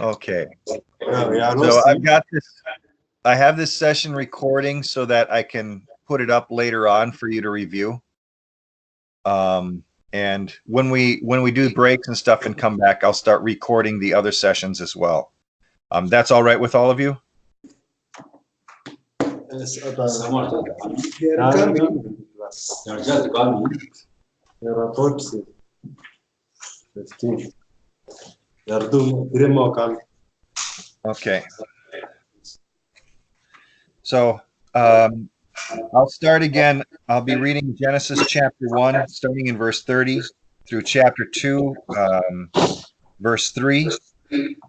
Okay. So I've got this. I have this session recording so that I can put it up later on for you to review. And when we do breaks and stuff and come back, I'll start recording the other sessions as well. That's all right with all of you? Okay. So I'll start again. I'll be reading Genesis chapter 1, starting in verse 30, through chapter 2, verse 3.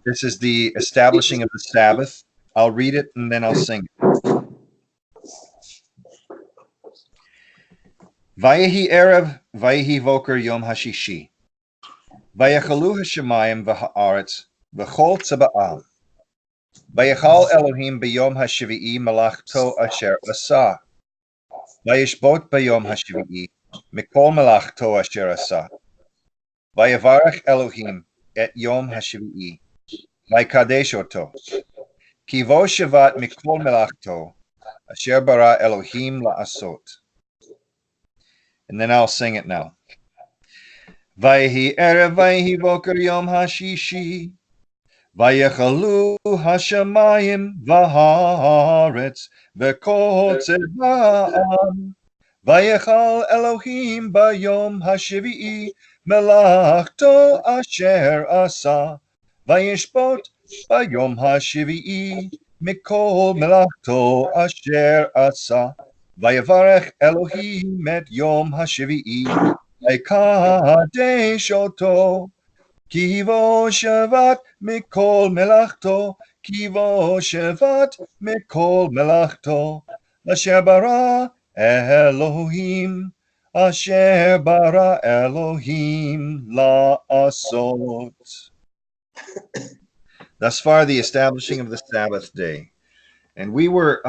This is the establishing of the Sabbath. I'll read it and then I'll sing it. Vayehi erev, vayehi voker yom hashishi. Vayechalu hashemayim v'haaretz, v'chol tzaba'am. Vayechal Elohim b'yom hashvi'i malachto asher asa. Vayishbot b'yom hashvi'i mikol malachto asher asa. Vayevarech Elohim et yom hashvi'i. Vaykadesh oto. Ki vo shevat mikol malachto asher bara Elohim la'asot. And then I'll sing it now. Vayehi erev vayehi boker yom hashishi. Vayechalu hashamayim v'haaretz v'kol tzeba'am. Vayechal Elohim b'yom hashvi'i melachto asher asa. Vayishbot b'yom hashvi'i mikol melachto asher asa. Vayevarech Elohim et yom hashvi'i vaykadesh oto. Kivo shevat mikol melachto, kivo shevat mikol melachto, asher bara Elohim, asher bara Elohim la'asot. Thus far, the establishing of the Sabbath day. And we were,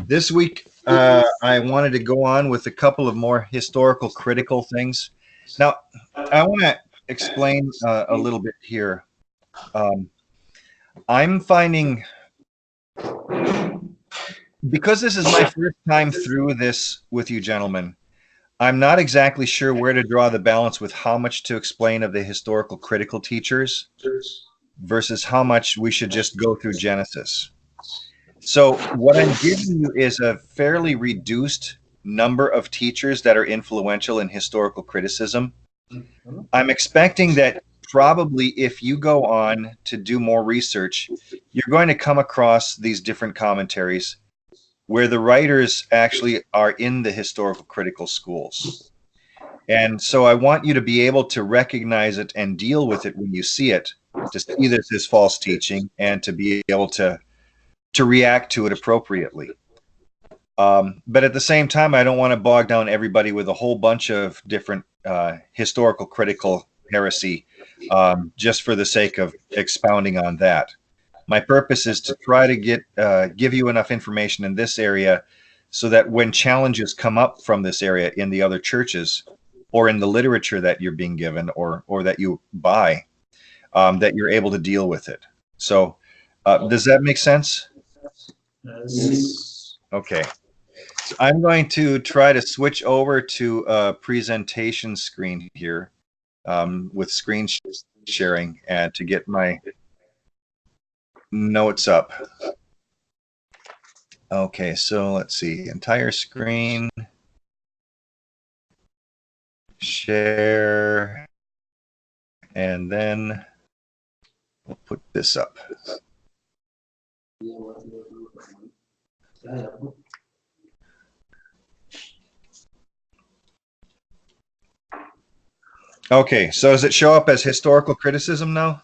this week, I wanted to go on with a couple of more historical critical things. Now, I want to explain a little bit here. I'm finding, because this is my first time through this with you gentlemen, I'm not exactly sure where to draw the balance with how much to explain of the historical critical teachers versus how much we should just go through Genesis. So what I'm giving you is a fairly reduced number of teachers that are influential in historical criticism. I'm expecting that probably if you go on to do more research, you're going to come across these different commentaries where the writers actually are in the historical critical schools. And so I want you to be able to recognize it and deal with it when you see it, to see this as false teaching and to be able to react to it appropriately. But at the same time, I don't want to bog down everybody with a whole bunch of different historical critical heresy just for the sake of expounding on that. My purpose is to try to give you enough information in this area so that when challenges come up from this area in the other churches or in the literature that you're being given or that you buy, that you're able to deal with it. So does that make sense? Yes. Okay. So I'm going to try to switch over to a presentation screen here with screen sharing and to get my notes up. Okay, so let's see. Entire screen. Share. And then we'll put this up. Okay, so does it show up as historical criticism now?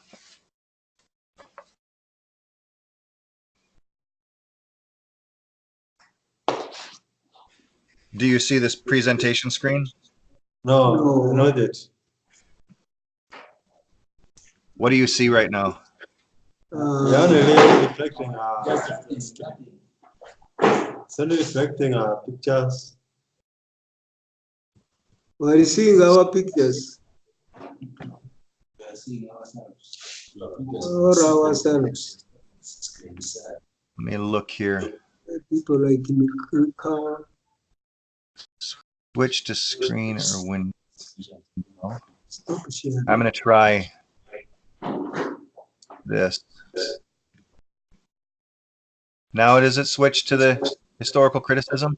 Do you see this presentation screen? No, not yet. What do you see right now? We are only reflecting it's only reflecting pictures We are seeing our pictures or ourselves. Let me look here. People like in the car. Switch to screen or window. Stop sharing. I'm going to try this. Now does it switch to the historical criticism?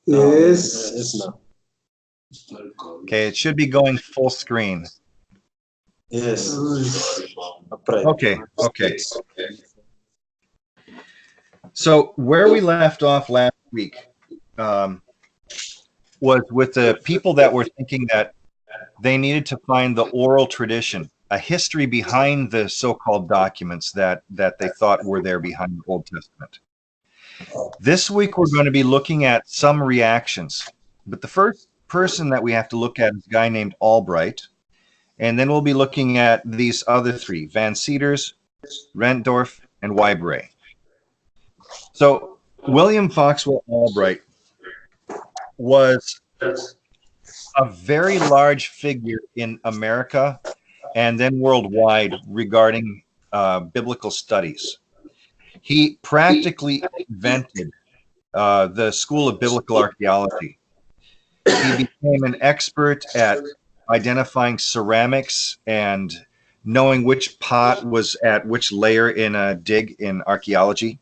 Yes. Yes, now. Okay, it should be going full screen. Yes. Okay, okay. So where we left off last week was with the people that were thinking that they needed to find the oral tradition, a history behind the so-called documents that they thought were there behind the Old Testament. This week we're going to be looking at some reactions, but the first person that we have to look at is a guy named Albright, and then we'll be looking at these other three, Van Seters, Rendtorff, and Whybray. So William Foxwell Albright was a very large figure in America and then worldwide regarding biblical studies. He practically invented the School of Biblical Archaeology. He became an expert at identifying ceramics and knowing which pot was at which layer in a dig in archaeology.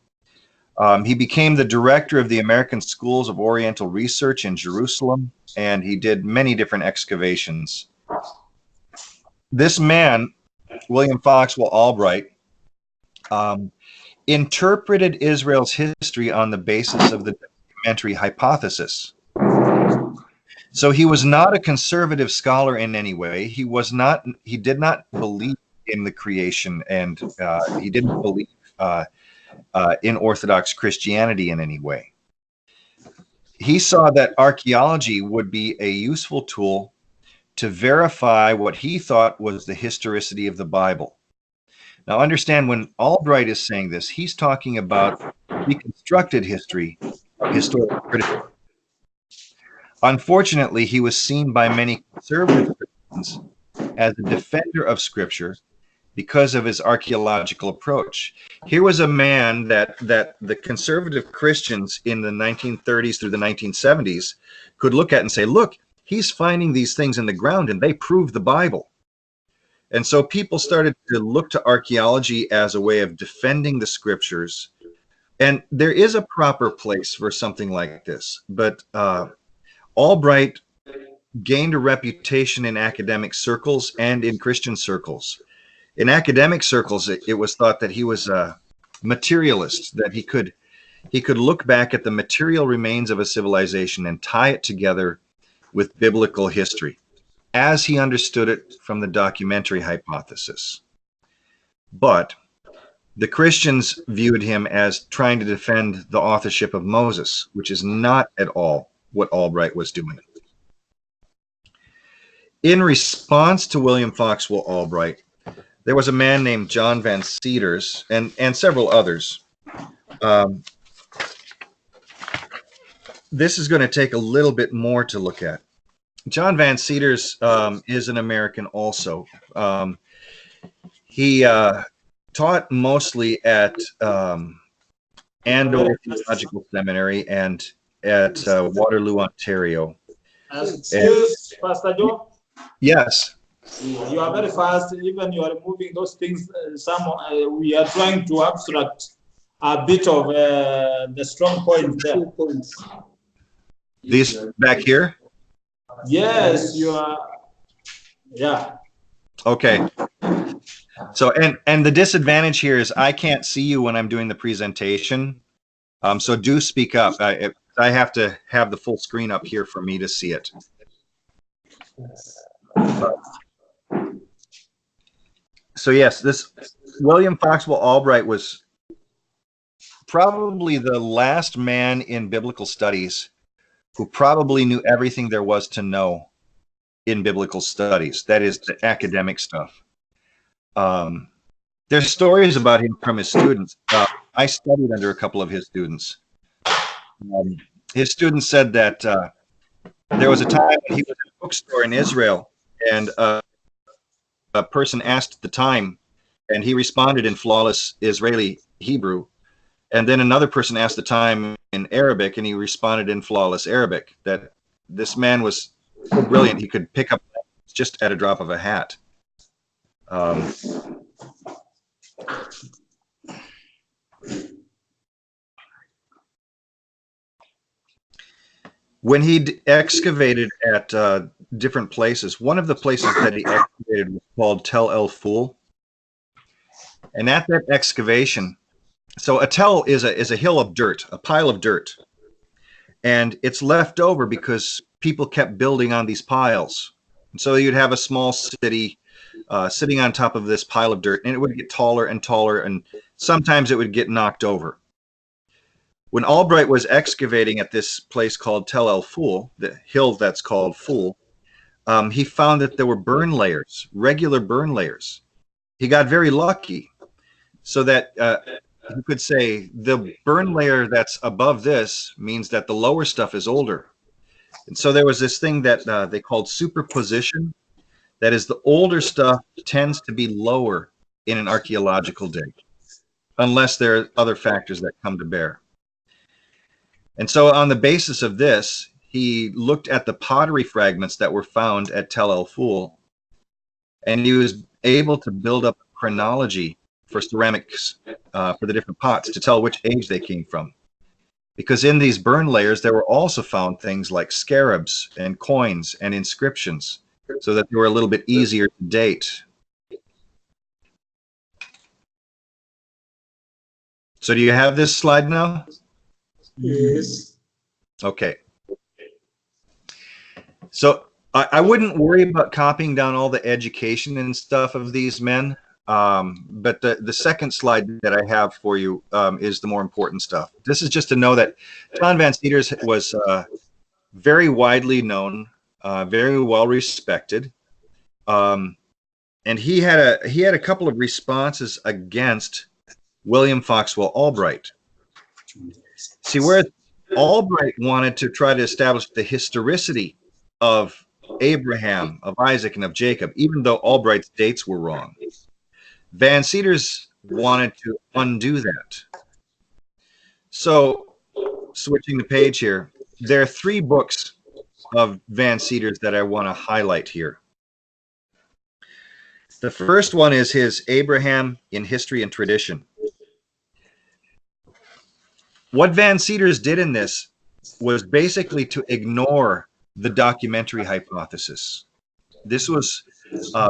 He became the director of the American Schools of Oriental Research in Jerusalem, and he did many different excavations. This man, William Foxwell Albright, interpreted Israel's history on the basis of the documentary hypothesis. So he was not a conservative scholar in any way. He did not believe in the creation, and he didn't believe in Orthodox Christianity in any way. He saw that archaeology would be a useful tool to verify what he thought was the historicity of the Bible. Now understand, when Albright is saying this, he's talking about reconstructed history of historical criticism. Unfortunately, he was seen by many conservative Christians as a defender of Scripture because of his archaeological approach. Here was a man that the conservative Christians in the 1930s through the 1970s could look at and say, look, he's finding these things in the ground and they prove the Bible. And so people started to look to archaeology as a way of defending the Scriptures. And there is a proper place for something like this. But Albright gained a reputation in academic circles and in Christian circles. In academic circles, it was thought that he was a materialist, that he could look back at the material remains of a civilization and tie it together with biblical history, as he understood it from the documentary hypothesis. But the Christians viewed him as trying to defend the authorship of Moses, which is not at all what Albright was doing. In response to William Foxwell Albright, there was a man named John Van Seters and several others. This is going to take a little bit more to look at. John Van Seters is an American also. He taught mostly at Andover Theological Seminary and at Waterloo, Ontario. Excuse, Pastor Joe. Yes. You are very fast. Even you are moving those things. We are trying to abstract a bit of the strong points there. These back here? Yes, you are. Yeah. Okay. So, and the disadvantage here is I can't see you when I'm doing the presentation. So do speak up. I have to have the full screen up here for me to see it. So yes, this William Foxwell Albright was probably the last man in biblical studies who probably knew everything there was to know in biblical studies. That is the academic stuff. There's stories about him from his students. I studied under a couple of his students. His students said that there was a time when he was in a bookstore in Israel, and a person asked the time, and he responded in flawless Israeli Hebrew. And then another person asked the time in Arabic, and he responded in flawless Arabic. That this man was so brilliant, he could pick up just at a drop of a hat. When he excavated at different places, one of the places that he excavated was called Tel El Ful. And at that excavation, so a tel is a hill of dirt, a pile of dirt. And it's left over because people kept building on these piles. And so you'd have a small city sitting on top of this pile of dirt, and it would get taller and taller, and sometimes it would get knocked over. When Albright was excavating at this place called Tel El Ful, the hill that's called Ful, he found that there were burn layers, regular burn layers. He got very lucky, so that you could say the burn layer that's above this means that the lower stuff is older. And so there was this thing that they called superposition. That is, the older stuff tends to be lower in an archaeological dig, unless there are other factors that come to bear. And so on the basis of this, he looked at the pottery fragments that were found at Tel El Ful, and he was able to build up a chronology for ceramics, for the different pots, to tell which age they came from. Because in these burn layers, there were also found things like scarabs and coins and inscriptions, so that they were a little bit easier to date. So do you have this slide now? Yes. Okay. So I wouldn't worry about copying down all the education and stuff of these men. But the second slide that I have for you is the more important stuff. This is just to know that John Van Seters was very widely known, very well respected, and he had a couple of responses against William Foxwell Albright. See, whereas Albright wanted to try to establish the historicity of Abraham, of Isaac, and of Jacob, even though Albright's dates were wrong, Van Seters wanted to undo that. So, switching the page here, there are 3 books of Van Seters that I want to highlight here. The first one is his Abraham in History and Tradition. What Van Seters did in this was basically to ignore the documentary hypothesis. This was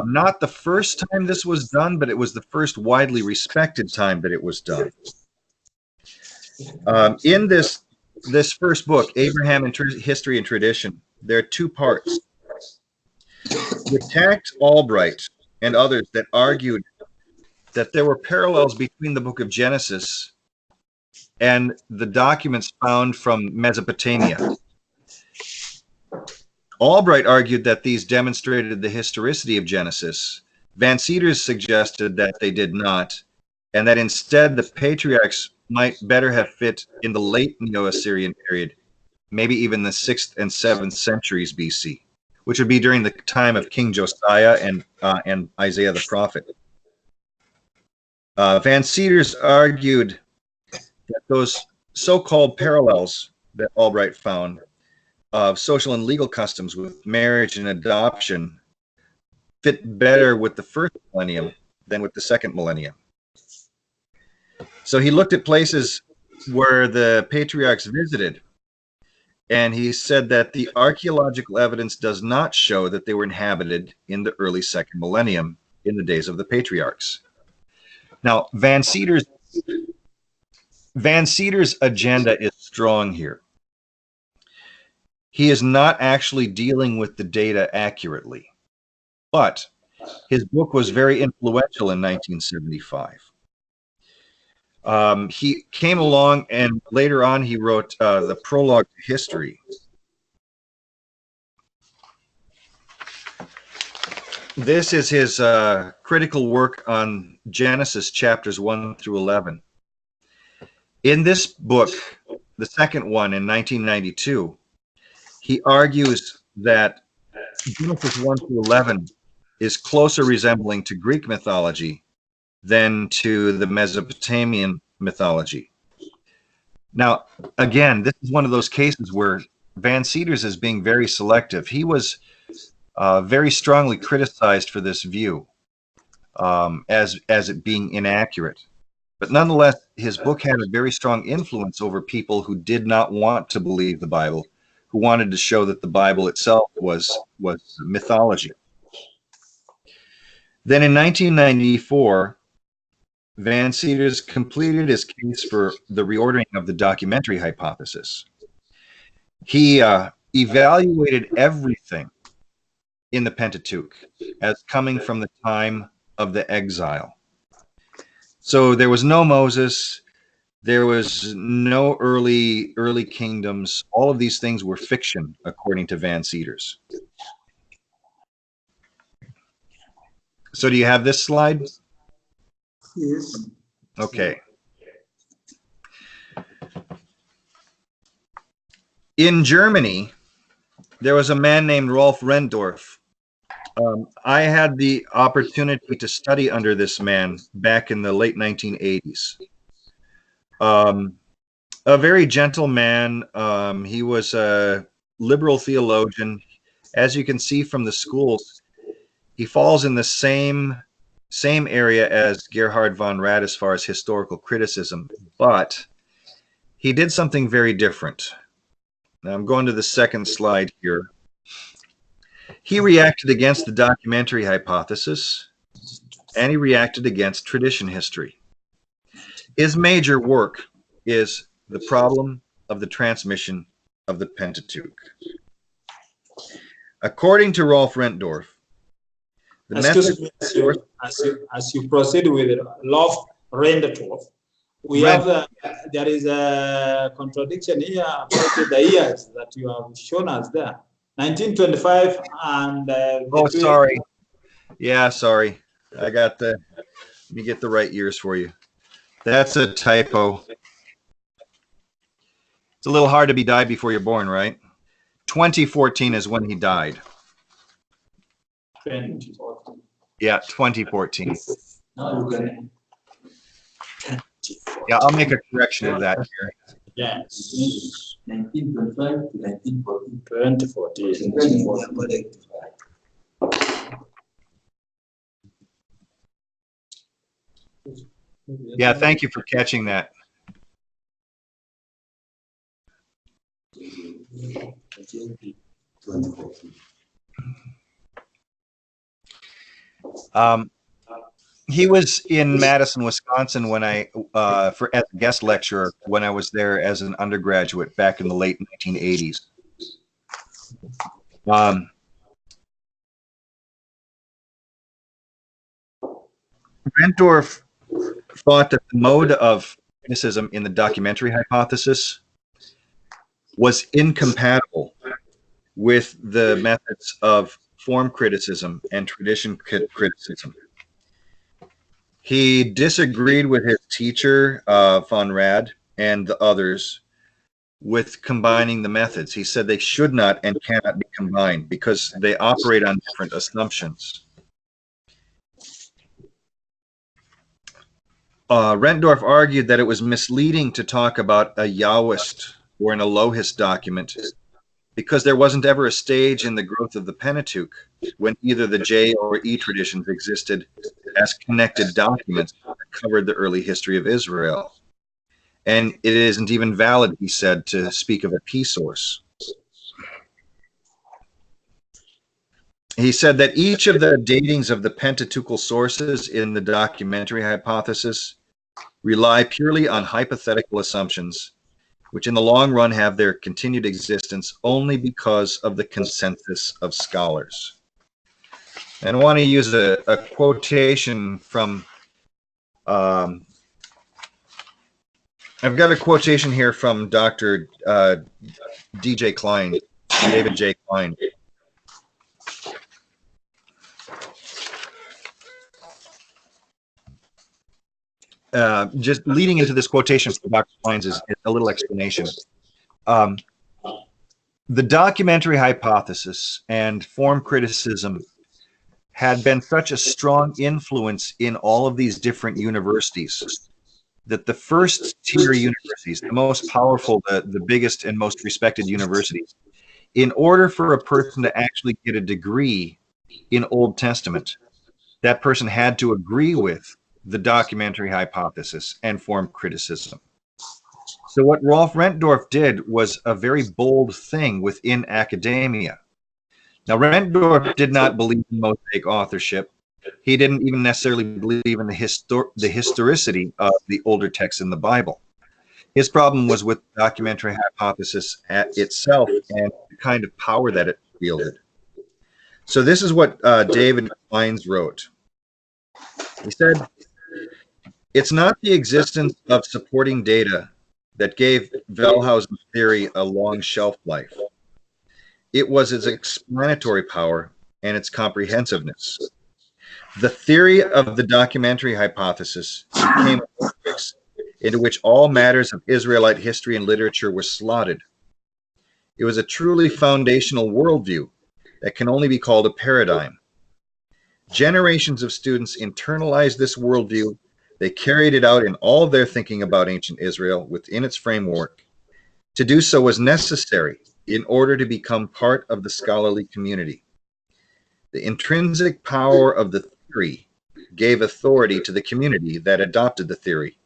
not the first time this was done, but it was the first widely respected time that it was done. In this first book, Abraham in History and Tradition, there are 2 parts. He attacked Albright and others that argued that there were parallels between the book of Genesis and the documents found from Mesopotamia. Albright argued that these demonstrated the historicity of Genesis. Van Seters suggested that they did not, and that instead the patriarchs might better have fit in the late Neo-Assyrian period, maybe even the 6th and 7th centuries BC, which would be during the time of King Josiah and Isaiah the prophet. Van Seters argued that those so-called parallels that Albright found of social and legal customs with marriage and adoption fit better with the first millennium than with the second millennium. So he looked at places where the patriarchs visited, and he said that the archaeological evidence does not show that they were inhabited in the early second millennium in the days of the patriarchs. Now, Van Seters' agenda is strong here. He is not actually dealing with the data accurately, but his book was very influential in 1975. He came along, and later on he wrote the Prologue to History. This is his critical work on Genesis chapters 1 through 11. In this book, the second one in 1992, he argues that Genesis 1 to 11 is closer resembling to Greek mythology than to the Mesopotamian mythology. Now, again, this is one of those cases where Van Seters is being very selective. He was very strongly criticized for this view as it being inaccurate. But nonetheless, his book had a very strong influence over people who did not want to believe the Bible, who wanted to show that the Bible itself was mythology. Then in 1994, Van Seters completed his case for the reordering of the documentary hypothesis. He evaluated everything in the Pentateuch as coming from the time of the exile. So there was no Moses, there was no early kingdoms. All of these things were fiction, according to Van Seters. So do you have this slide? Yes. Okay. In Germany, there was a man named Rolf Rendtorff. I had the opportunity to study under this man back in the late 1980s. A very gentle man. He was a liberal theologian. As you can see from the schools, he falls in the same area as Gerhard von Rad as far as historical criticism, but he did something very different. Now I'm going to the second slide here. He reacted against the documentary hypothesis, and he reacted against tradition history. His major work is The Problem of the Transmission of the Pentateuch. According to Rolf Rendtorff, the Excuse me, as you proceed with Rolf Rendtorff, we have there is a contradiction here about the years that you have shown us there. 1925 and oh, sorry. Yeah, sorry. I got let me get the right years for you. That's a typo. It's a little hard to be died before you're born, right? 2014 is when he died. 2014. Yeah, 2014. Yeah, I'll make a correction of that here. Yes. 1925 to 1914. 2014. Yeah, thank you for catching that. He was in Madison, Wisconsin when as a guest lecturer when I was there as an undergraduate back in the late 1980s. Rendtorff thought that the mode of criticism in the documentary hypothesis was incompatible with the methods of form criticism and tradition criticism. He disagreed with his teacher, von Rad, and the others with combining the methods. He said they should not and cannot be combined because they operate on different assumptions. Rendtorff argued that it was misleading to talk about a Yahwist or an Elohist document because there wasn't ever a stage in the growth of the Pentateuch when either the J or E traditions existed as connected documents that covered the early history of Israel. And it isn't even valid, he said, to speak of a P source. He said that each of the datings of the Pentateuchal sources in the documentary hypothesis rely purely on hypothetical assumptions, which in the long run have their continued existence only because of the consensus of scholars. And I want to use a quotation from, I've got a quotation here from Dr. D.J. Klein, David J. Klein. Just leading into this quotation from Dr. Klein's is a little explanation. The documentary hypothesis and form criticism had been such a strong influence in all of these different universities that the first tier universities, the most powerful, the biggest and most respected universities, in order for a person to actually get a degree in Old Testament, that person had to agree with the documentary hypothesis and form criticism. So what Rolf Rendtorff did was a very bold thing within academia. Now, Rendtorff did not believe in Mosaic authorship. He didn't even necessarily believe in the historicity of the older texts in the Bible. His problem was with the documentary hypothesis itself and the kind of power that it wielded. So this is what David Klein wrote. He said, "It's not the existence of supporting data that gave Wellhausen's theory a long shelf life. It was its explanatory power and its comprehensiveness. The theory of the documentary hypothesis became a matrix into which all matters of Israelite history and literature were slotted. It was a truly foundational worldview that can only be called a paradigm. Generations of students internalized this worldview. They carried it out in all of their thinking about ancient Israel within its framework. To do so was necessary in order to become part of the scholarly community. The intrinsic power of the theory gave authority to the community that adopted the theory,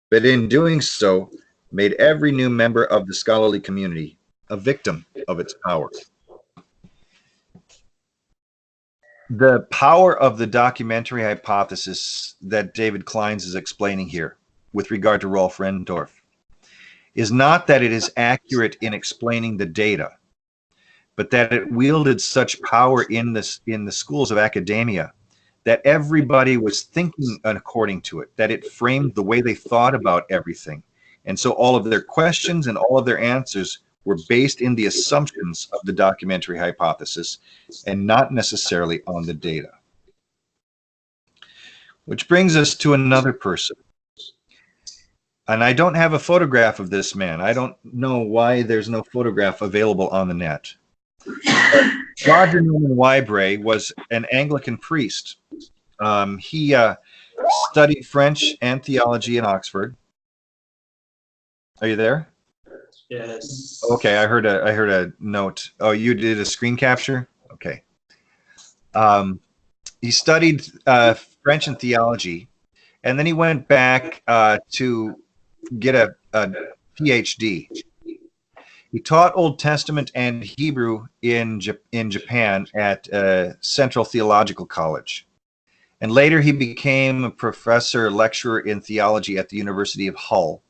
but in doing so, made every new member of the scholarly community a victim of its power." The power of the documentary hypothesis that David Klein is explaining here with regard to Rolf Rendtorff is not that it is accurate in explaining the data, but that it wielded such power in the schools of academia that everybody was thinking according to it, that it framed the way they thought about everything. And so all of their questions and all of their answers were based in the assumptions of the documentary hypothesis and not necessarily on the data. Which brings us to another person. And I don't have a photograph of this man. I don't know why there's no photograph available on the net. Roger Norman Whybray was an Anglican priest. He studied French and theology in Oxford. Are you there? Yes. Okay, I heard a note. Oh, you did a screen capture? Okay. He studied French and theology, and then he went back to get a PhD. He taught Old Testament and Hebrew in Japan at Central Theological College. And later he became a professor lecturer in theology at the University of Hull.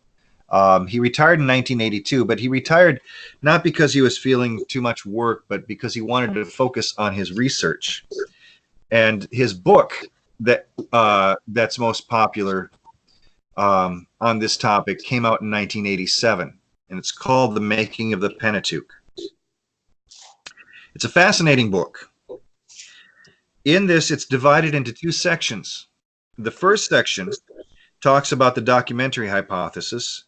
He retired in 1982, but he retired not because he was feeling too much work, but because he wanted to focus on his research. And his book that's most popular on this topic came out in 1987, and it's called The Making of the Pentateuch. It's a fascinating book. In this, it's divided into two sections. The first section talks about the documentary hypothesis.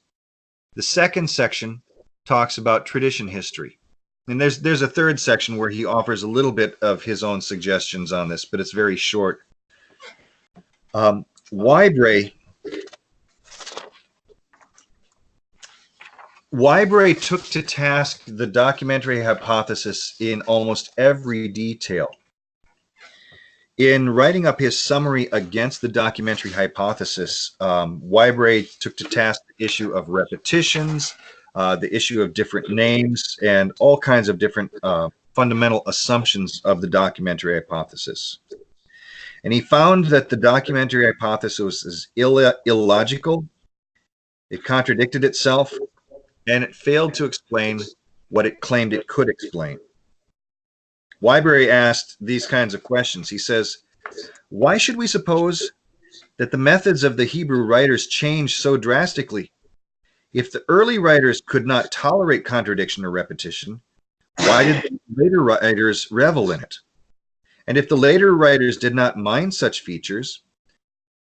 The second section talks about tradition history. And there's a third section where he offers a little bit of his own suggestions on this, but it's very short. Whybray took to task the documentary hypothesis in almost every detail. In writing up his summary against the documentary hypothesis, Whybray took to task the issue of repetitions, the issue of different names, and all kinds of different fundamental assumptions of the documentary hypothesis. And he found that the documentary hypothesis is illogical, it contradicted itself, and it failed to explain what it claimed it could explain. Whybray asked these kinds of questions. He says, "Why should we suppose that the methods of the Hebrew writers changed so drastically? If the early writers could not tolerate contradiction or repetition, why did the later writers revel in it? And if the later writers did not mind such features,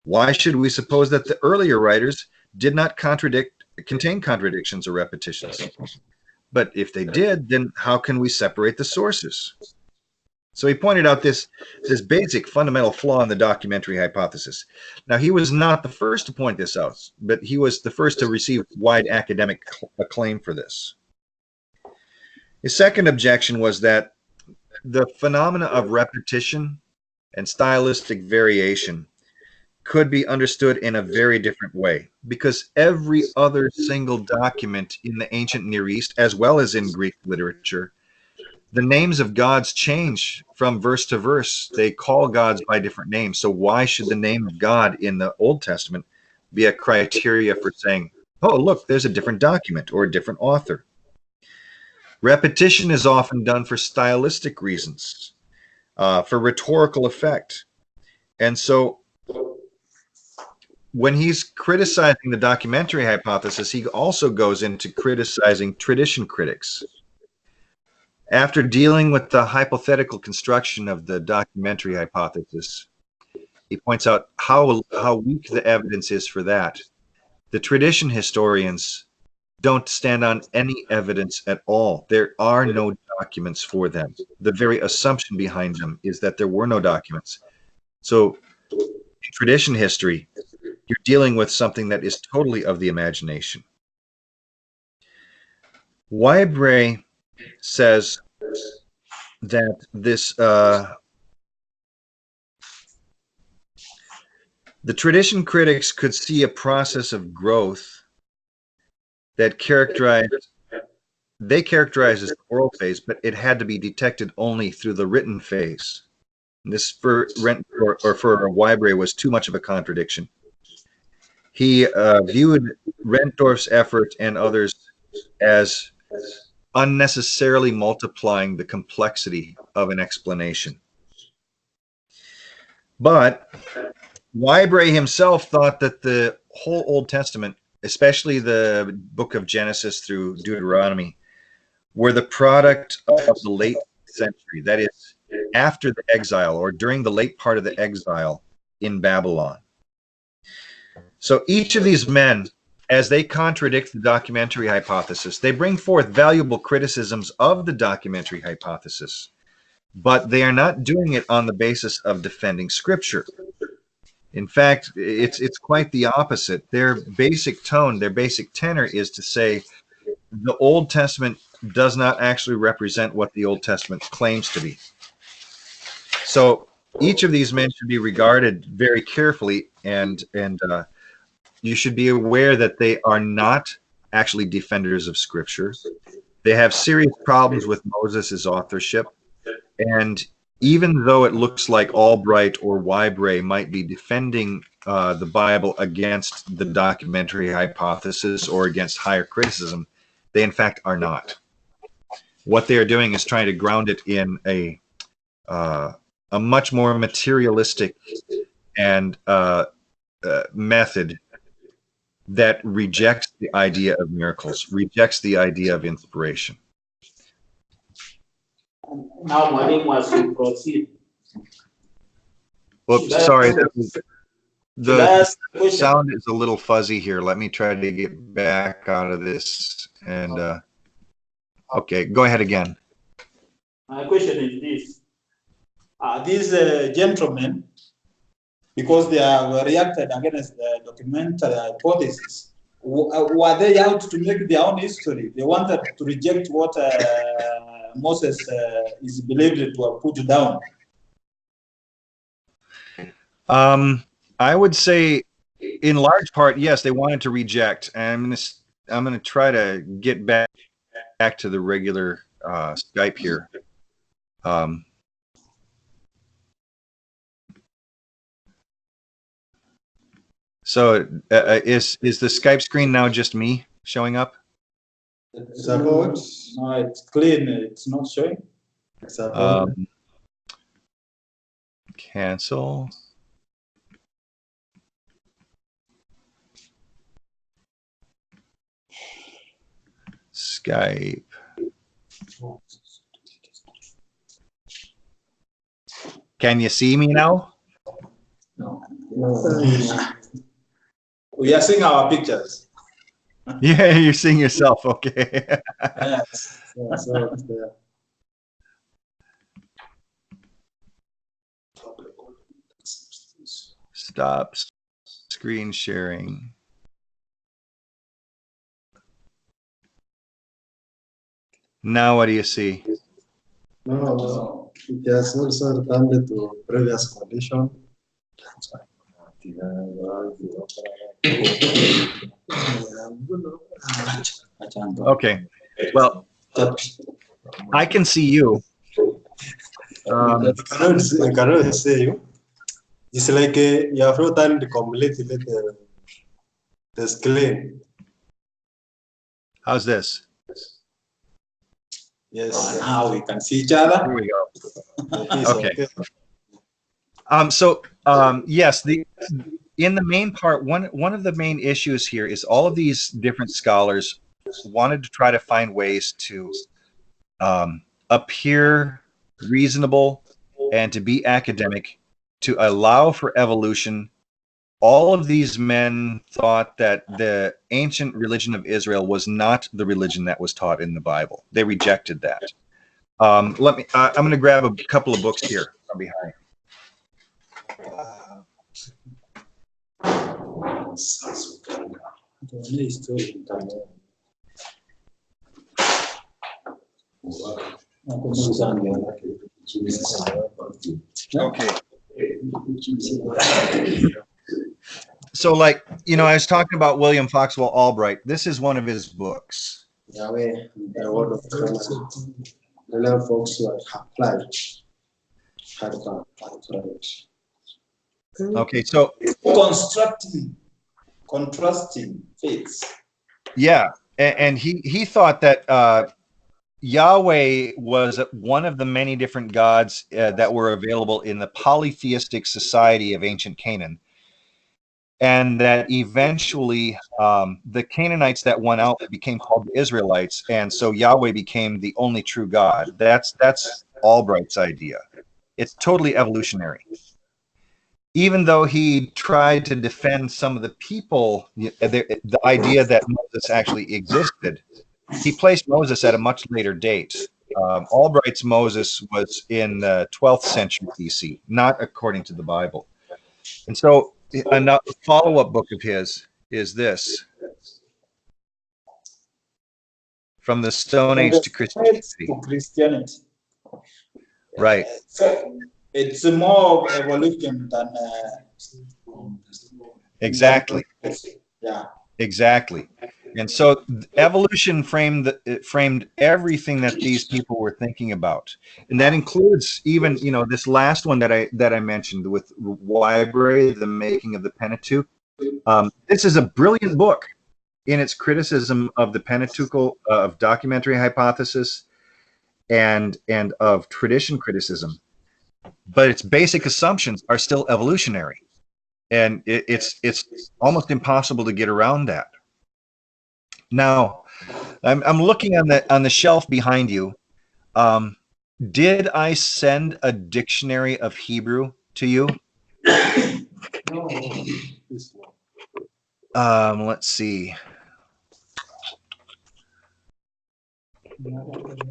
why should we suppose that the earlier writers did not contain contradictions or repetitions? But if they did, then how can we separate the sources? So he pointed out this basic fundamental flaw in the documentary hypothesis. Now, he was not the first to point this out, but he was the first to receive wide academic acclaim for this. His second objection was that the phenomena of repetition and stylistic variation could be understood in a very different way, because every other single document in the ancient Near East, as well as in Greek literature, the names of gods change from verse to verse. They call gods by different names. So why should the name of God in the Old Testament be a criteria for saying, oh, look, there's a different document or a different author? Repetition is often done for stylistic reasons, for rhetorical effect. And so when he's criticizing the documentary hypothesis, he also goes into criticizing tradition critics. After dealing with the hypothetical construction of the documentary hypothesis, he points out how weak the evidence is for that. The tradition historians don't stand on any evidence at all. There are no documents for them. The very assumption behind them is that there were no documents. So in tradition history, you're dealing with something that is totally of the imagination. Whybray says that this the tradition critics could see a process of growth that they characterize as the oral phase, but it had to be detected only through the written phase. And this for Whybray was too much of a contradiction. He viewed Rendtorff's effort and others as unnecessarily multiplying the complexity of an explanation. But Whybray himself thought that the whole Old Testament, especially the book of Genesis through Deuteronomy, were the product of the late century, that is, after the exile or during the late part of the exile in Babylon. So each of these men, as they contradict the documentary hypothesis, they bring forth valuable criticisms of the documentary hypothesis, but they are not doing it on the basis of defending Scripture. In fact, it's quite the opposite. Their basic tone, their basic tenor is to say the Old Testament does not actually represent what the Old Testament claims to be. So each of these men should be regarded very carefully, and you should be aware that they are not actually defenders of Scripture. They have serious problems with Moses' authorship, and even though it looks like Albright or Whybray might be defending the Bible against the documentary hypothesis or against higher criticism, they in fact are not. What they are doing is trying to ground it in a much more materialistic and method that rejects the idea of miracles, rejects the idea of inspiration. Now, Malim, as we proceed. Oops, sorry. The sound is a little fuzzy here. Let me try to get back out of this. And okay, go ahead again. My question is this. These gentlemen, because they have reacted against the documentary hypothesis, were they out to make their own history? They wanted to reject what Moses is believed to have put down. I would say, in large part, yes, they wanted to reject. And I'm gonna try to get back to the regular Skype here. So is the Skype screen now just me showing up? Support. No, it's clean. It's not showing. Support. Cancel. Skype. Can you see me now? No. We are seeing our pictures. Yeah, you're seeing yourself. Okay. Yes. So the Stop screen sharing. Now what do you see? no, it has also returned to previous condition. Okay. Well, I can see you. I cannot say you. It's like you have not done completely the screen. How's this? Yes. Now we can see each other. Here we go. It's Okay. Yes, in the main part, one of the main issues here is all of these different scholars wanted to try to find ways to appear reasonable and to be academic, to allow for evolution. All of these men thought that the ancient religion of Israel was not the religion that was taught in the Bible. They rejected that. I'm going to grab a couple of books here from behind. Okay. So, like, I was talking about William Foxwell Albright. This is one of his books. Yahweh, the word of God. William Foxwell applied. Okay, so Contrasting faiths. yeah, and he thought that Yahweh was one of the many different gods that were available in the polytheistic society of ancient Canaan, and that eventually the Canaanites that went out became called the Israelites, and so Yahweh became the only true God. That's Albright's idea. It's totally evolutionary. Even though he tried to defend some of the people, the idea that Moses actually existed, he placed Moses at a much later date. Albright's Moses was in the 12th century BC, not according to the Bible. And so a follow-up book of his is this, From the Stone Age to Christianity. Right. So it's more of evolution than. Exactly. Yeah. Exactly. And so evolution framed everything that these people were thinking about, and that includes even this last one that I mentioned with Whybray, The Making of the Pentateuch. This is a brilliant book in its criticism of the Pentateuchal of documentary hypothesis and of tradition criticism, but its basic assumptions are still evolutionary, and it's almost impossible to get around that. Now, I'm looking on the shelf behind you. Did I send a dictionary of Hebrew to you? Let's see.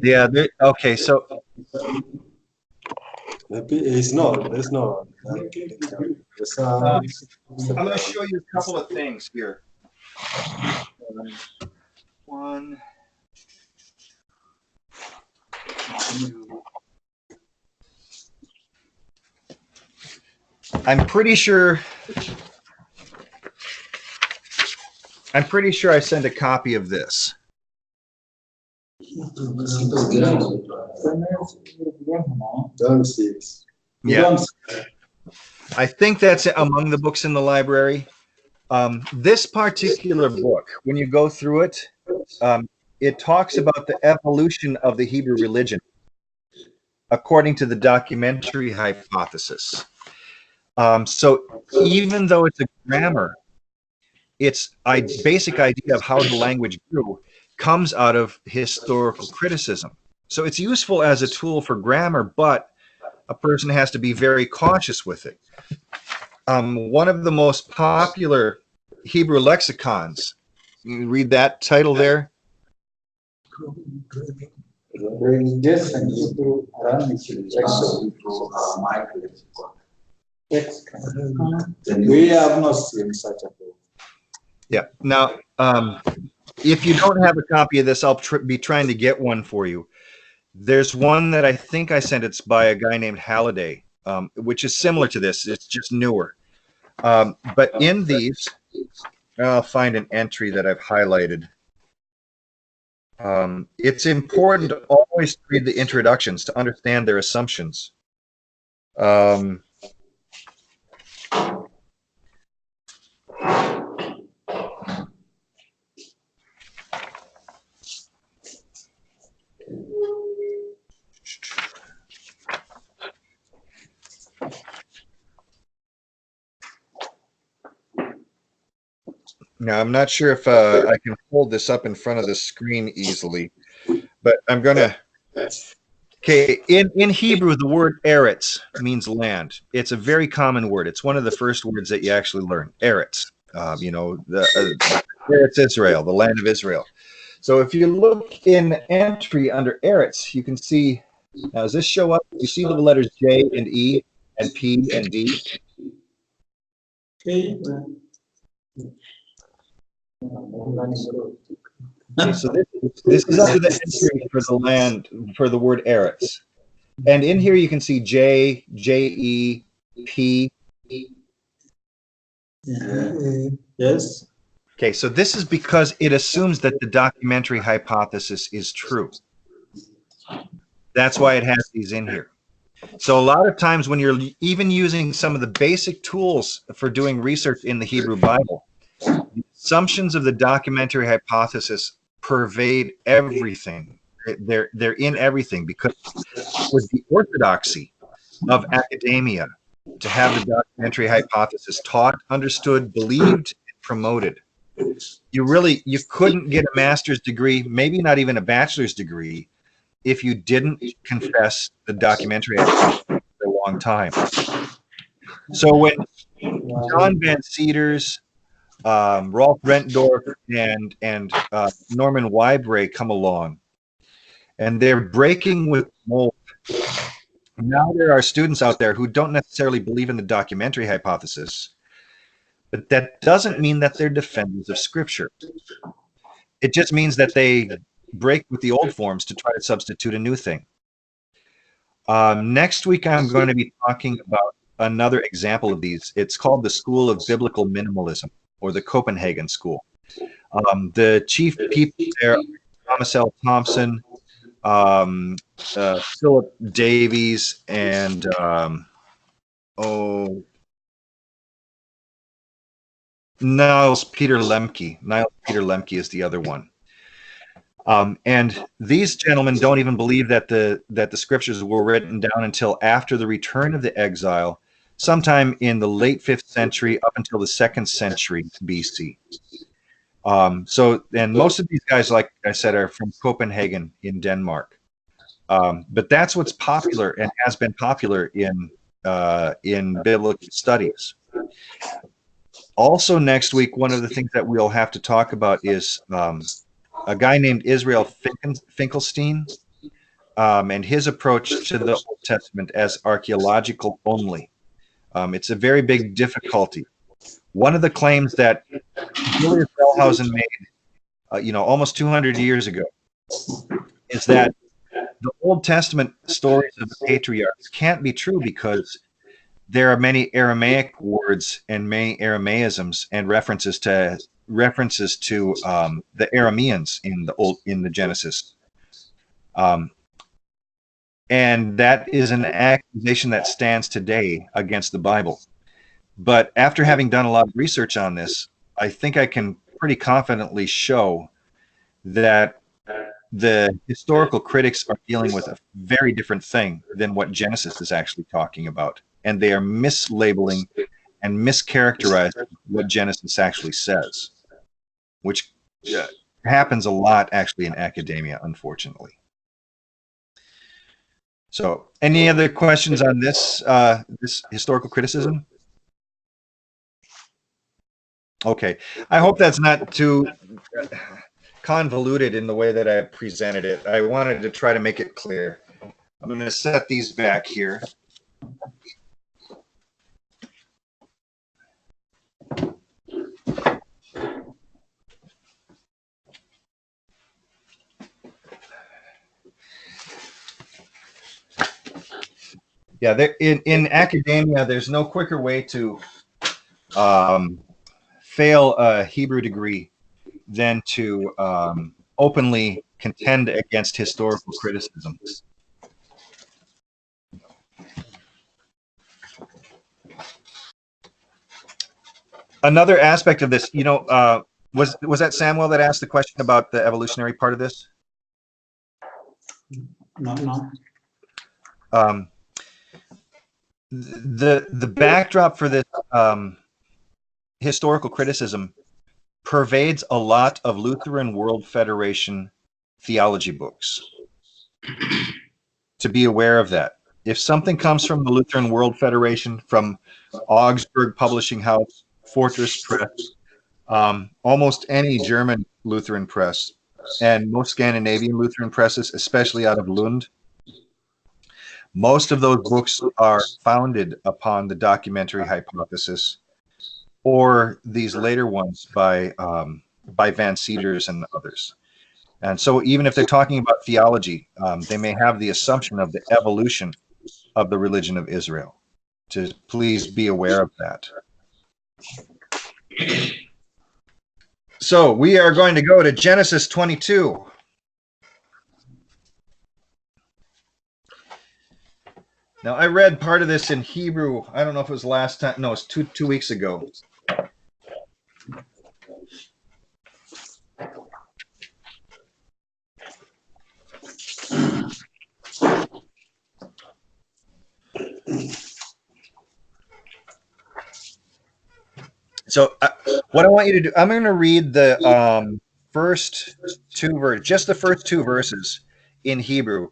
Yeah. Okay. So maybe it's not. It's not. I'm going to show you a couple of things here. One, two. I'm pretty sure I sent a copy of this. Yeah. I think that's among the books in the library. This particular book, when you go through it, it talks about the evolution of the Hebrew religion according to the documentary hypothesis. So even though it's a grammar, its basic idea of how the language grew comes out of historical criticism. So it's useful as a tool for grammar, but a person has to be very cautious with it. One of the most popular Hebrew lexicons You read that title there? We have not seen such a book. Yeah. Now, if you don't have a copy of this, I'll be trying to get one for you. There's one that I think I sent. It's by a guy named Halliday, which is similar to this. It's just newer. But in these, I'll find an entry that I've highlighted. It's important to always read the introductions to understand their assumptions. Now, I'm not sure if I can hold this up in front of the screen easily, but I'm going to. Okay, in Hebrew, the word eretz means land. It's a very common word. It's one of the first words that you actually learn, eretz. Eretz Israel, the land of Israel. So if you look in the entry under eretz, you can see, now does this show up? You see the letters J and E and P and D? Okay. Okay, so this is under the entry for the land, for the word eretz. And in here you can see J, J-E, P. Yes. Okay, so this is because it assumes that the documentary hypothesis is true. That's why it has these in here. So a lot of times when you're even using some of the basic tools for doing research in the Hebrew Bible, the assumptions of the documentary hypothesis pervade everything. They're in everything, because with the orthodoxy of academia to have the documentary hypothesis taught, understood, believed, and promoted, you couldn't get a master's degree, maybe not even a bachelor's degree, if you didn't confess the documentary hypothesis for a long time. So when John Van Seters, Rolf Rendtorff, and Norman Whybray come along, and they're breaking with mold. Now there are students out there who don't necessarily believe in the documentary hypothesis, but that doesn't mean that they're defenders of Scripture. It just means that they break with the old forms to try to substitute a new thing. Next week, I'm going to be talking about another example of these. It's called the School of Biblical Minimalism, or the Copenhagen School. The chief people there are Thomas L. Thompson, Philip Davies, and Niles Peter Lemke. Niles Peter Lemke is the other one. And these gentlemen don't even believe that the scriptures were written down until after the return of the exile, sometime in the late 5th century up until the 2nd century BC. And most of these guys, like I said, are from Copenhagen in Denmark. But that's what's popular and has been popular in biblical studies. Also, next week, one of the things that we'll have to talk about is a guy named Israel Finkelstein, and his approach to the Old Testament as archaeological only. It's a very big difficulty. One of the claims that Julius Wellhausen made, almost 200 years ago, is that the Old Testament stories of the patriarchs can't be true because there are many Aramaic words and many Aramaisms and references to the Arameans in the Genesis, and that is an accusation that stands today against the Bible. But after having done a lot of research on this, I think I can pretty confidently show that the historical critics are dealing with a very different thing than what Genesis is actually talking about, and they are mislabeling and mischaracterizing what Genesis actually says, which happens a lot actually in academia, unfortunately. So, any other questions on this this historical criticism? Okay. I hope that's not too convoluted in the way that I presented it. I wanted to try to make it clear. I'm going to set these back here. Yeah, in academia, there's no quicker way to fail a Hebrew degree than to openly contend against historical criticism. Another aspect of this, you know, was that Samuel that asked the question about the evolutionary part of this? No. The backdrop for this historical criticism pervades a lot of Lutheran World Federation theology books. To be aware of that. If something comes from the Lutheran World Federation, from Augsburg Publishing House, Fortress Press, almost any German Lutheran press, and most Scandinavian Lutheran presses, especially out of Lund, most of those books are founded upon the documentary hypothesis, or these later ones by Van Cedars and others. And so even if they're talking about theology, they may have the assumption of the evolution of the religion of Israel. To please be aware of that. So we are going to go to Genesis 22. Now, I read part of this in Hebrew. I don't know if it was last time. No, it's two weeks ago. So what I want you to do, I'm going to read the first two verses, just the first two verses in Hebrew.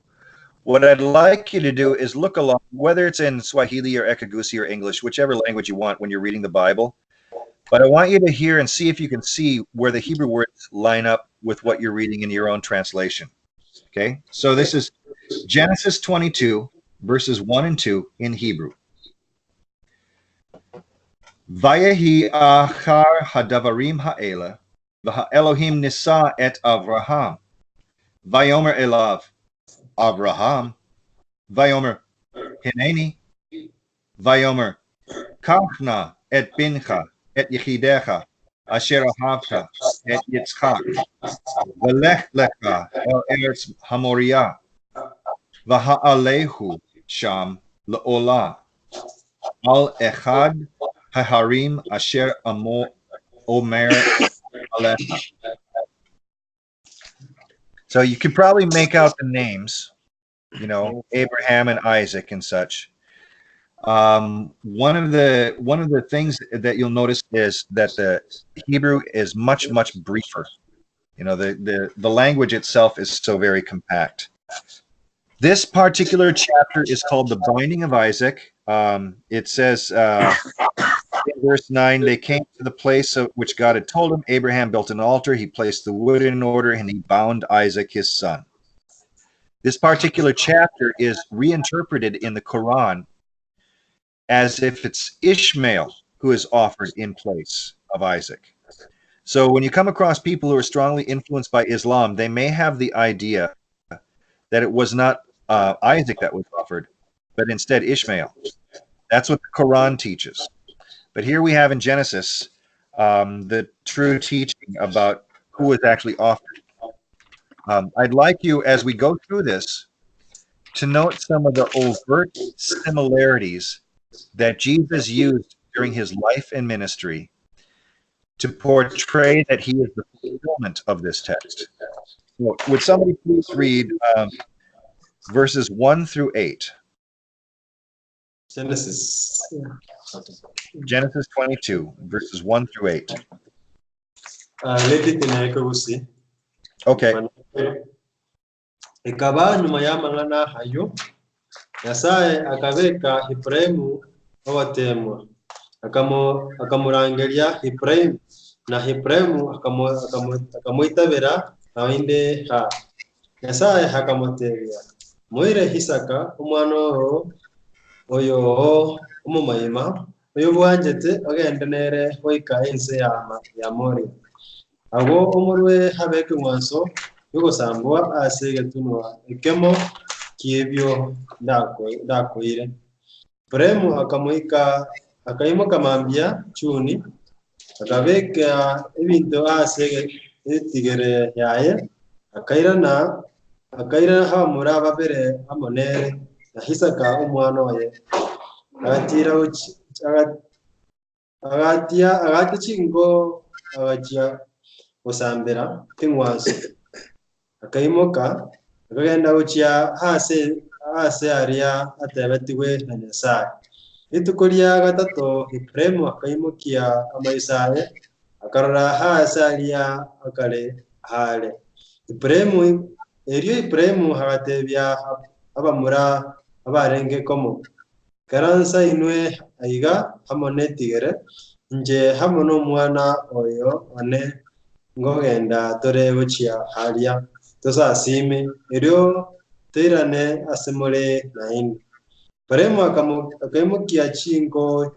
What I'd like you to do is look along, whether it's in Swahili or Ekegusii or English, whichever language you want when you're reading the Bible. But I want you to hear and see if you can see where the Hebrew words line up with what you're reading in your own translation. Okay? So this is Genesis 22, verses 1 and 2 in Hebrew. Vayehi achar hadavarim ha'ela, v'ha'elohim nisa et Avraham. Vayomer elav, Avraham. Vayomer hineni. Vayomer kachna et bincha et yichidecha, asher ahavta et Yitzchak. V'lech lecha el eretz Hamoria, v'ha'alehu sham le'olah. Al echad haharim asher amo omer alecha. So you could probably make out the names, you know, Abraham and Isaac and such. One of the things that you'll notice is that the Hebrew is much briefer. You know, the language itself is so very compact. This particular chapter is called the Binding of Isaac. It says in verse 9, they came to the place of which God had told him. Abraham built an altar. He placed the wood in order, and he bound Isaac, his son. This particular chapter is reinterpreted in the Quran as if it's Ishmael who is offered in place of Isaac. So when you come across people who are strongly influenced by Islam, they may have the idea that it was not Isaac that was offered, but instead Ishmael. That's what the Quran teaches. But here we have in Genesis the true teaching about who was actually offered. I'd like you, as we go through this, to note some of the overt similarities that Jesus used during his life and ministry to portray that he is the fulfillment of this text. So, would somebody please read verses 1 through 8? Genesis. Genesis 22, verses 1 through 8. Let it in Ekegusii. Okay. Ikaba nyuma y'amangana hayo, Nyasaye akabeka Efraimu wawatemwa, akamurangiria Ibrahimu na Ibrahimu akamuitabira nainde ha Nyasaye hakamuteria mwire Isaka umwana oyo umumayima uyu bwanjete agenda nere hoika ense ya Mori abo umurwe habeke mwanso yuko sambwa asege tunwa ikemo kiebyo ndakoire Premu akayimuka mambia chuni akabeka ebintu asege etigere yaye akaira hamura ababere amonere na Isaka umwana waye agati chingo agatia osambera kingwaso akayimuka akagenda ucia hase aria atebetiwe na Nyasaye itukuria gatatu Ibrahimu akayimukia amaisaye akarora hase aria akale hale Ibrahimu hagatebia abamura abarenge komo karansa inwe aiga hamonetigere nje hamono mwana oyo one ngogenda tore ucia haria tosasime erio tirane asemole naini Ibrahimu akayimukia chingo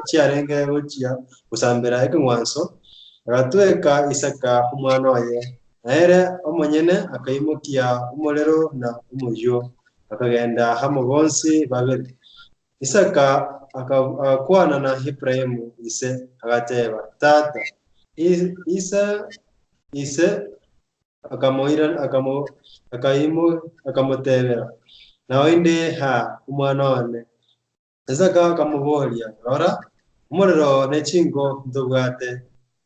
chiarenge ucia usambera ekingwanso agatweka Isaka umwana waye naere omonyene akayimukia umolero na umujyo akagenda hamo bonsi babiri Isaka akakwana na Ibrahimu ise agateba tata ise akamoira akamutebera nawe ha umwana wane Isaka akamuboria ora umuriro nechingo ndubwate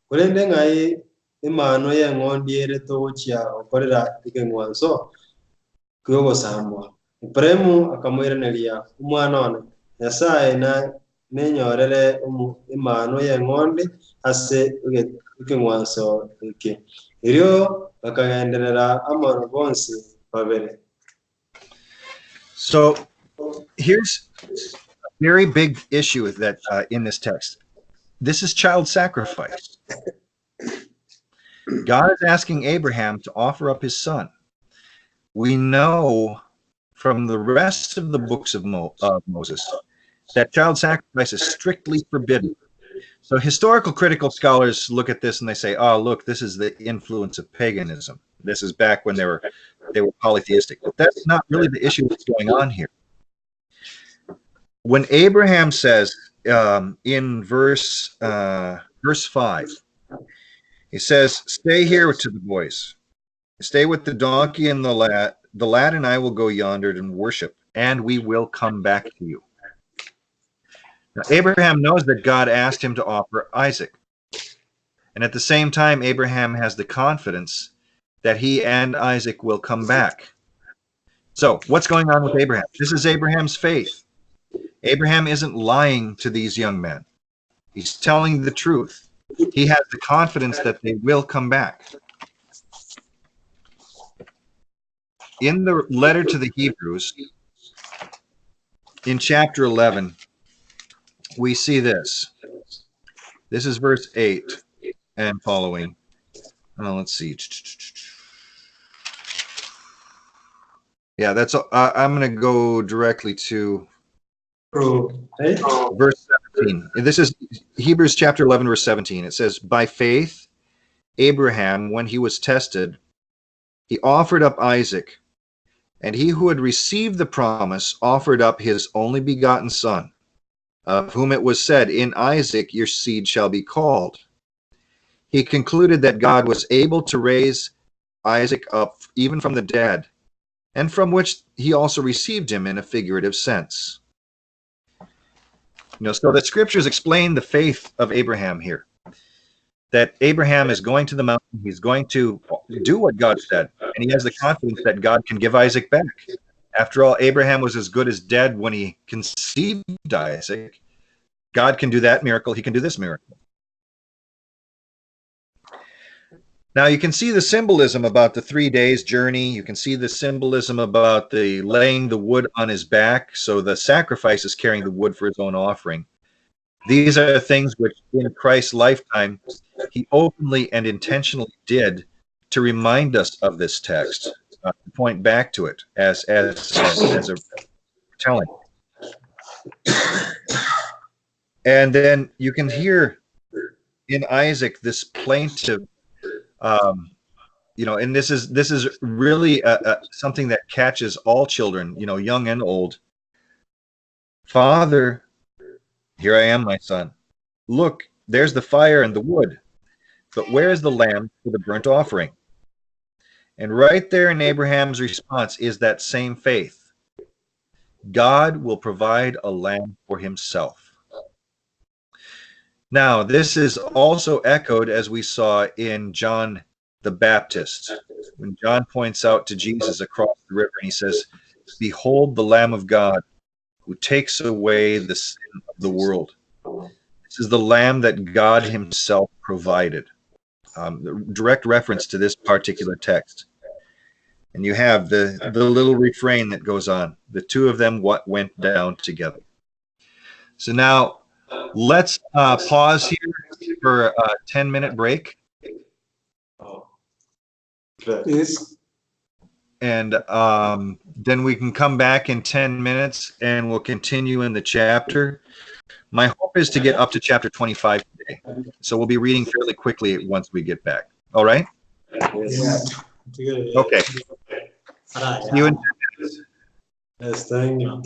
kurende ngai imano ye ngondiere tochia okorera ikengwanso kuyogo sambwa Ibrahimu akamuireneria umwana wane Nyasaye na nenyorere imano ye ngondi ase ikengwanso iki irio bakagenderera amaro bonsi babere. So here's a very big issue that in this text. This is child sacrifice. God is asking Abraham to offer up his son. We know from the rest of the books of Moses that child sacrifice is strictly forbidden. So historical critical scholars look at this and they say, oh, look, this is the influence of paganism. This is back when they were polytheistic. But that's not really the issue that's going on here. When Abraham says in verse 5, he says, stay here to the boys. Stay with the donkey and the lad. The lad and I will go yonder and worship, and we will come back to you. Now, Abraham knows that God asked him to offer Isaac. And at the same time, Abraham has the confidence that he and Isaac will come back. So what's going on with Abraham? This is Abraham's faith. Abraham isn't lying to these young men. He's telling the truth. He has the confidence that they will come back. In the letter to the Hebrews, in chapter 11, we see this. This is verse 8 and following. Let's see. Yeah, that's. I'm going to go directly to verse 17. This is Hebrews chapter 11, verse 17. It says, by faith, Abraham, when he was tested, he offered up Isaac. And he who had received the promise offered up his only begotten son, of whom it was said, in Isaac your seed shall be called. He concluded that God was able to raise Isaac up even from the dead, and from which he also received him in a figurative sense. So the scriptures explain the faith of Abraham here. That Abraham is going to the mountain, he's going to do what God said, and he has the confidence that God can give Isaac back. After all, Abraham was as good as dead when he conceived Isaac. God can do that miracle, he can do this miracle. Now you can see the symbolism about the 3 days journey. You can see the symbolism about the laying the wood on his back. So the sacrifice is carrying the wood for his own offering. These are things which in Christ's lifetime he openly and intentionally did to remind us of this text, to point back to it as a telling. And then you can hear in Isaac this plaintive, and this is really something that catches all children, young and old. Father, here I am, my son. Look, there's the fire and the wood, but where is the lamb for the burnt offering? And right there in Abraham's response is that same faith. God will provide a lamb for himself. Now, this is also echoed, as we saw in John the Baptist, when John points out to Jesus across the river and he says, "Behold the Lamb of God who takes away the sin of the world." This is the lamb that God himself provided. Direct reference to this particular text. And you have the little refrain that goes on. The two of them went down together. So now let's pause here for a 10-minute break. Yes. And then we can come back in 10 minutes and we'll continue in the chapter. My hope is to get up to chapter 25 today. So we'll be reading fairly quickly once we get back. All right? Yes. Okay. See you in 10 minutes. Yes, thank you.